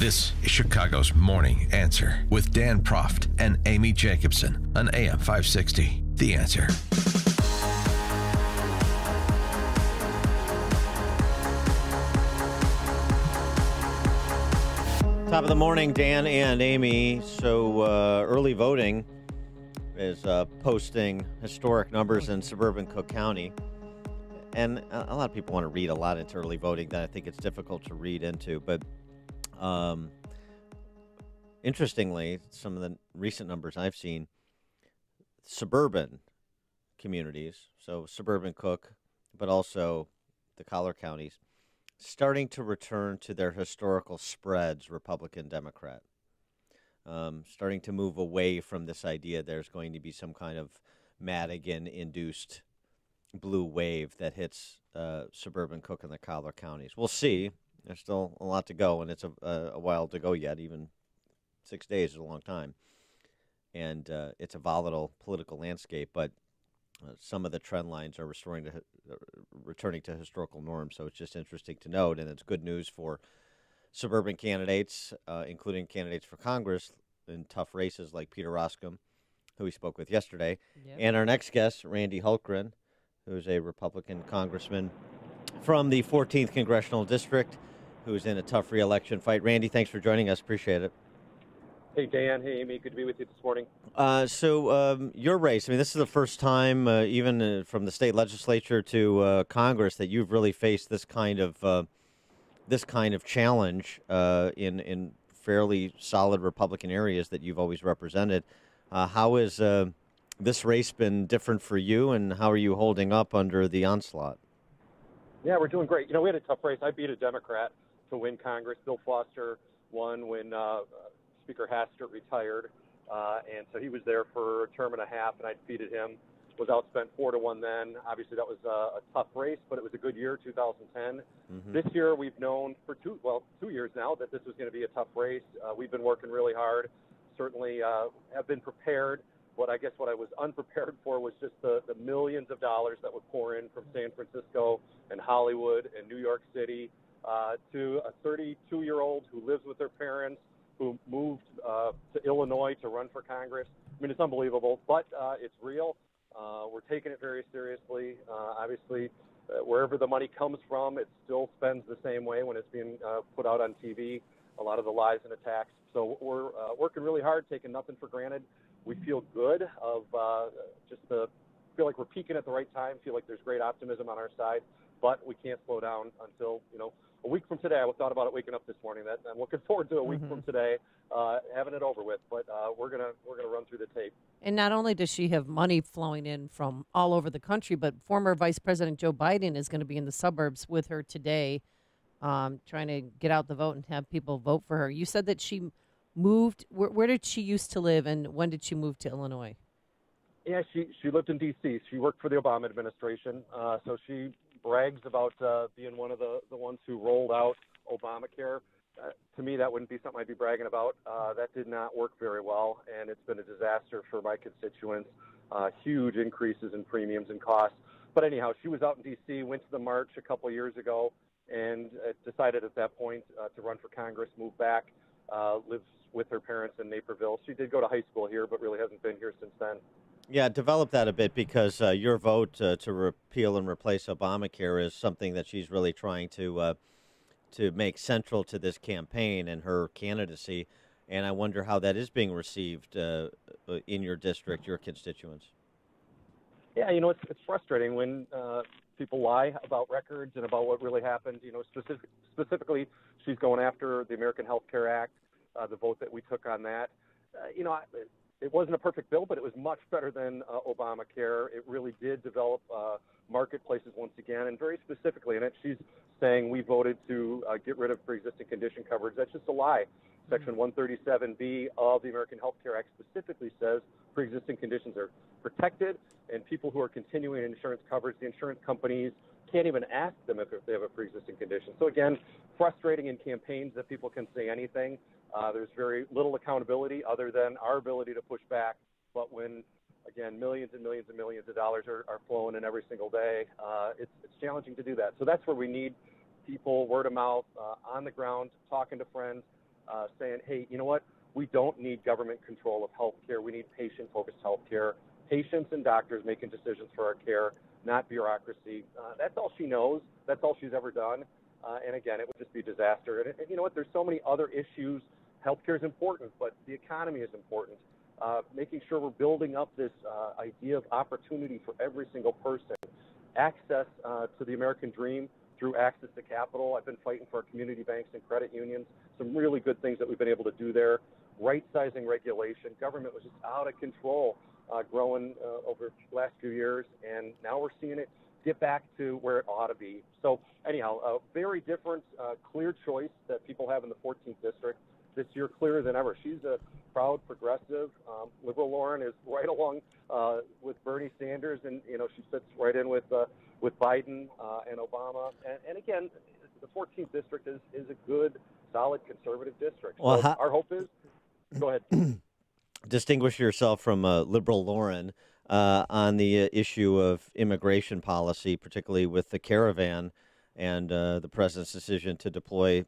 This is Chicago's Morning Answer with Dan Proft and Amy Jacobson on AM 560. The Answer. Top of the morning, Dan and Amy. So early voting is posting historic numbers in suburban Cook County. And a lot of people want to read a lot into early voting that I think it's difficult to read into. But interestingly, some of the recent numbers I've seen, suburban communities, so suburban Cook, but also the collar counties, starting to return to their historical spreads, Republican, Democrat. Starting to move away from this idea there's going to be some kind of Madigan-induced blue wave that hits suburban Cook and the collar counties. We'll see. There's still a lot to go, and it's a while to go yet. Even 6 days is a long time. And it's a volatile political landscape, but some of the trend lines are returning to historical norms, so it's just interesting to note, and it's good news for suburban candidates, including candidates for Congress in tough races like Peter Roscom, who we spoke with yesterday, and our next guest, Randy Hultgren, who's a Republican congressman from the 14th Congressional District, who's in a tough re-election fight. Randy, thanks for joining us. Appreciate it. Hey, Dan. Hey, Amy. Good to be with you this morning. So your race, I mean, this is the first time, even from the state legislature to Congress, that you've really faced this kind of challenge in fairly solid Republican areas that you've always represented. How has this race been different for you, and how are you holding up under the onslaught? Yeah, we're doing great. You know, we had a tough race. I beat a Democrat to win Congress. Bill Foster won when Speaker Hastert retired, and so he was there for a term and a half, and I defeated him. Was outspent 4-1 then. Obviously, that was a tough race, but it was a good year, 2010. Mm-hmm. This year, we've known for 2 years now that this was going to be a tough race. We've been working really hard. Certainly have been prepared. What I was unprepared for was just the millions of dollars that would pour in from San Francisco and Hollywood and New York City to a 32-year-old who lives with their parents, who moved to Illinois to run for Congress. I mean, it's unbelievable, but it's real. We're taking it very seriously. Obviously, wherever the money comes from, it still spends the same way when it's being put out on TV, a lot of the lies and attacks. So we're working really hard, taking nothing for granted. We feel good of feel like we're peaking at the right time, feel like there's great optimism on our side, but we can't slow down until, a week from today. I thought about it waking up this morning. That I'm looking forward to a week from today, having it over with. But we're gonna run through the tape. And not only does she have money flowing in from all over the country, but former Vice President Joe Biden is going to be in the suburbs with her today, trying to get out the vote and have people vote for her. You said that she moved. Where did she used to live, and when did she move to Illinois? Yeah, she lived in D.C. She worked for the Obama administration, so she brags about being one of the ones who rolled out Obamacare. To me, that wouldn't be something I'd be bragging about. That did not work very well, and it's been a disaster for my constituents. Huge increases in premiums and costs. But anyhow, she was out in D.C., went to the march a couple of years ago, and decided at that point to run for Congress, move back, lives with her parents in Naperville. She did go to high school here, but really hasn't been here since then. Yeah, develop that a bit, because your vote to repeal and replace Obamacare is something that she's really trying to make central to this campaign and her candidacy. And I wonder how that is being received in your district, your constituents. Yeah, it's frustrating when people lie about records and about what really happened. Specifically, she's going after the American Health Care Act, the vote that we took on that. It wasn't a perfect bill, but it was much better than Obamacare. It really did develop marketplaces once again, and very specifically in it, she's saying we voted to get rid of pre-existing condition coverage. That's just a lie. Section 137B of the American Health Care Act specifically says pre-existing conditions are protected, and people who are continuing insurance coverage, the insurance companies can't even ask them if they have a pre-existing condition. So again, frustrating in campaigns that people can say anything. There's very little accountability other than our ability to push back. But when, again, millions and millions and millions of dollars are flowing in every single day, it's challenging to do that. So that's where we need people, word of mouth, on the ground, talking to friends, saying, hey, you know what? We don't need government control of health care. We need patient-focused health care. Patients and doctors making decisions for our care, not bureaucracy. That's all she knows. That's all she's ever done. And again, it would just be a disaster. And you know what? There's so many other issues. Healthcare is important, but the economy is important. Making sure we're building up this idea of opportunity for every single person. Access to the American dream through access to capital. I've been fighting for our community banks and credit unions. Some really good things that we've been able to do there. Right-sizing regulation. Government was just out of control growing over the last few years, and now we're seeing it get back to where it ought to be. So anyhow, a very different, clear choice that people have in the 14th District this year, clearer than ever. She's a proud progressive. Liberal Lauren is right along with Bernie Sanders, and she sits right in with Biden and Obama. And again, the 14th District is a good, solid conservative district. Well, so our hope is, go ahead. Distinguish yourself from Liberal Lauren on the issue of immigration policy, particularly with the caravan and the president's decision to deploy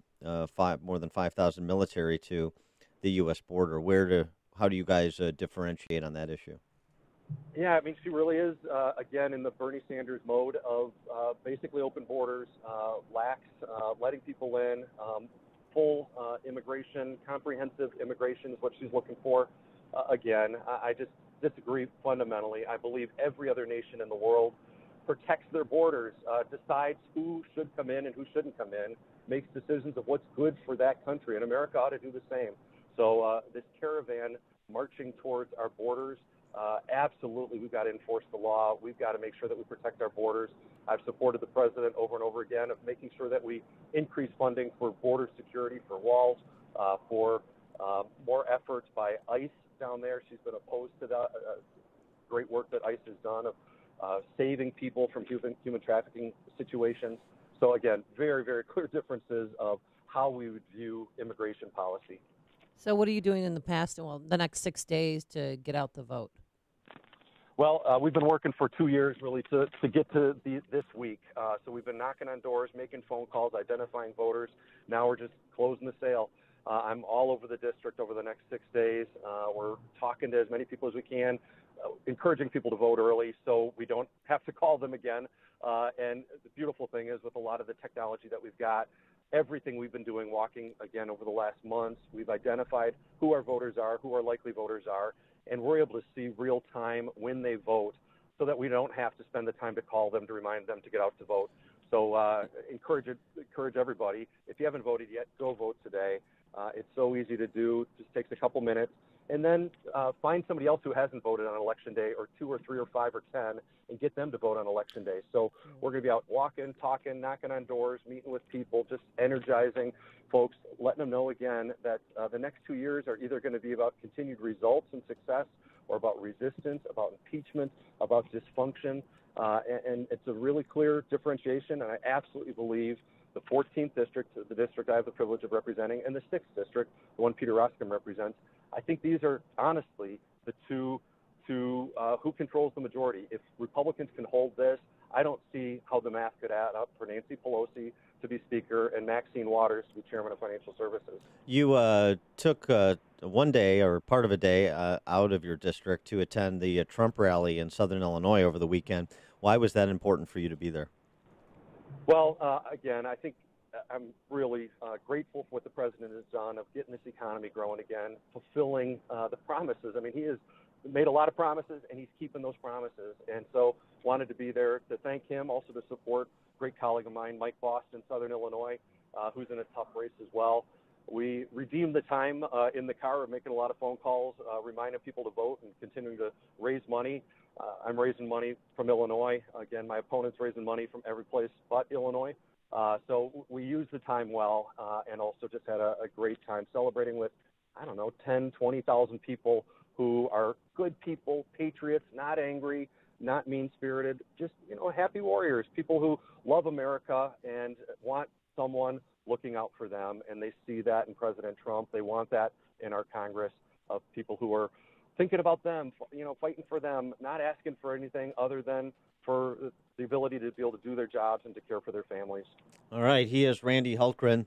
more than 5,000 military to the U.S. border. How do you guys differentiate on that issue? Yeah, I mean, she really is, again, in the Bernie Sanders mode of basically open borders, lax, letting people in, full immigration, comprehensive immigration is what she's looking for. Again, I just disagree fundamentally. I believe every other nation in the world protects their borders, decides who should come in and who shouldn't come in, makes decisions of what's good for that country, and America ought to do the same. So this caravan marching towards our borders, absolutely, we've got to enforce the law. We've got to make sure that we protect our borders. I've supported the president over and over again of making sure that we increase funding for border security, for walls, for more efforts by ICE down there. She's been opposed to the great work that ICE has done of saving people from human trafficking situations. So again, very, very clear differences of how we would view immigration policy. So what are you doing in the next 6 days to get out the vote? Well, we've been working for 2 years really to get to this week. So we've been knocking on doors, making phone calls, identifying voters. Now we're just closing the sale. I'm all over the district over the next 6 days. We're talking to as many people as we can, encouraging people to vote early so we don't have to call them again. And the beautiful thing is with a lot of the technology that we've got, everything we've been doing, walking again over the last months, we've identified who our voters are, who our likely voters are, and we're able to see real time when they vote so that we don't have to spend the time to call them to remind them to get out to vote. So encourage everybody. If you haven't voted yet, go vote today. It's so easy to do. Just takes a couple minutes. And then find somebody else who hasn't voted on Election Day, or 2 or 3 or 5 or 10, and get them to vote on Election Day. So we're going to be out walking, talking, knocking on doors, meeting with people, just energizing folks, letting them know again that the next 2 years are either going to be about continued results and success, or about resistance, about impeachment, about dysfunction. And it's a really clear differentiation, and I absolutely believe the 14th District, the district I have the privilege of representing, and the 6th District, the one Peter Roskam represents, I think these are honestly the two to who controls the majority. If Republicans can hold this, I don't see how the math could add up for Nancy Pelosi to be Speaker and Maxine Waters to be Chairman of Financial Services. You took one day or part of a day out of your district to attend the Trump rally in Southern Illinois over the weekend. Why was that important for you to be there? Well, again, I think I'm really grateful for what the president has done of getting this economy growing again, fulfilling the promises. I mean, he has made a lot of promises, and he's keeping those promises. And so wanted to be there to thank him, also to support a great colleague of mine, Mike Boston, Southern Illinois, who's in a tough race as well. We redeemed the time in the car of making a lot of phone calls, reminding people to vote and continuing to raise money. I'm raising money from Illinois. Again, my opponent's raising money from every place but Illinois. So we used the time well, and also just had a great time celebrating with, 10, 20,000 people who are good people, patriots, not angry, not mean-spirited, just, happy warriors, people who love America and want someone looking out for them. And they see that in President Trump. They want that in our Congress, of people who are thinking about them, fighting for them, not asking for anything other than for the ability to be able to do their jobs and to care for their families. All right. He is Randy Hultgren,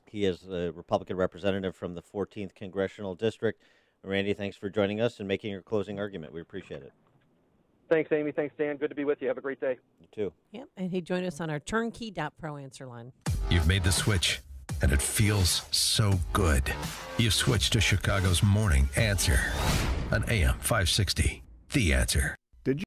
He is the Republican representative from the 14th Congressional District. Randy, thanks for joining us and making your closing argument. We appreciate it. Thanks, Amy. Thanks, Dan. Good to be with you. Have a great day. You too. Yep, and he joined us on our turnkey.pro answer line. You've made the switch, and it feels so good. You've switched to Chicago's Morning Answer on AM 560. The Answer.